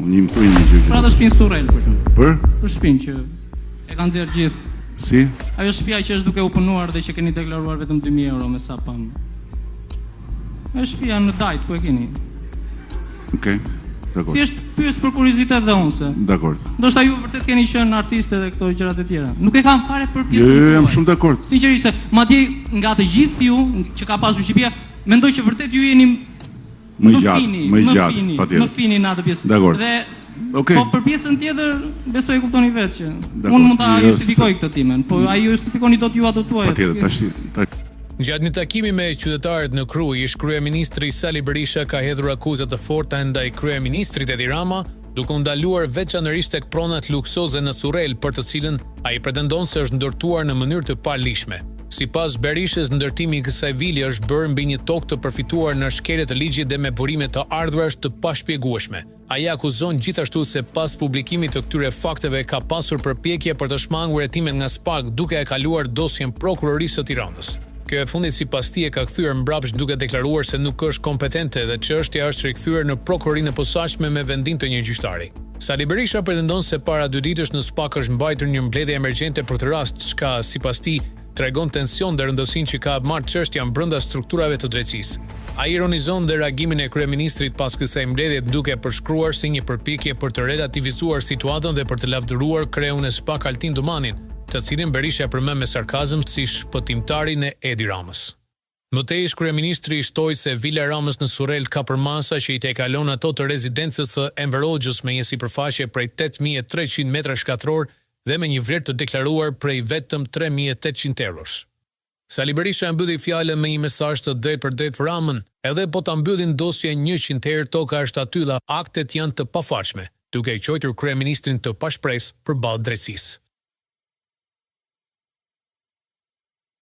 Një më thuj një gjë. Pra dhe shtëpinë Surrel, për shumë. Për Shtëpinë që e kanë nxjerrë gjithë. si? Ajo shtëpia që është duke u punuar dhe që keni deklaruar vetëm 2.000 euro me sa pam. Ajo shtëpia në Dajt, ku e keni? Okej. Dakor. Thjesht pyes për kuriozitet dhe unë se. Dakor. Ndoshta ju vërtet keni qenë artiste dhe këto gjërat e tjera. Nuk e kam fare për pjesën Jo, tuaj. jam shumë dakord. Sinqerisht, madje nga të gjithë ju që ka pasur shtëpia, mendoj që vërtet ju jeni Më gjatë, patjetër. Më fini në atë pjesë. Dakor. Dhe Okej. po për pjesën tjetër, besoj e kuptoni vetë që Dakor. unë mund ta Jo, justifikoj këtë timen, po ai ju justifikoni dot ju ato tuaja. Patjetër, tash. Gjatë një takimi me qytetarët në Krujë, ish kryeministri Sali Berisha ka hedhur akuzat të forta ndaj kryeministrit Edi Rama, duke u ndaluar veçanërisht tek pronat luksoze në Surrel, për të cilën ai pretendon se është ndërtuar në mënyrë të palishme. Sipas Berishës, ndërtimi i kësaj vile është bërë mbi një tokë të përfituar në shkelje të ligjit dhe me burime të ardhurash të pashpjegueshme. Ai akuzon gjithashtu se pas publikimit të këtyre fakteve ka pasur përpjekje për të shmangur hetimet nga SPAK duke e kaluar dosjen prokurorisë së Tiranës. Kjo e fundit sipas tij e ka kthyer mbrapsht duke deklaruar se nuk është kompetente dhe çështja është rikthyer në prokurorinë e posaçme me vendim të një gjyqtari. Sali Berisha pretendon se para 2 ditësh në SPAK është mbajtur një mbledhje emergjente për të rast, çka sipas tij tregon tension dhe rëndësinë që ka marrë çështja brenda strukturave të drejtësisë. Ai ironizon dhe reagimin e kryeministrit pas kësaj mbledhje duke përshkruar si një përpjekje për të relativizuar situatën dhe për të lavdëruar kreun e SPAK Altin Dumanin, të cilin Berisha e përmend me sarkazëm si shpëtimtarin e Edi Ramës. Mëtej ish kryeministri shtoi se Vila Ramës në Surrel ka përmasa që i tejkalon ato të rezidencës së Enver Hoxhës me një sipërfaqe prej 8300 metra shkatror dhe me një vlerë të deklaruar prej vetëm 3800 eurosh. Sali Berisha mbylli fjalën me një mesazh të drejtpërdrejtë për Ramën, edhe po ta mbyllin dosjen 100 herë toka është atylla, aktet janë të pafaqshme, duke i quajtur kryeministrin të pashpresë përballë drejtësisë.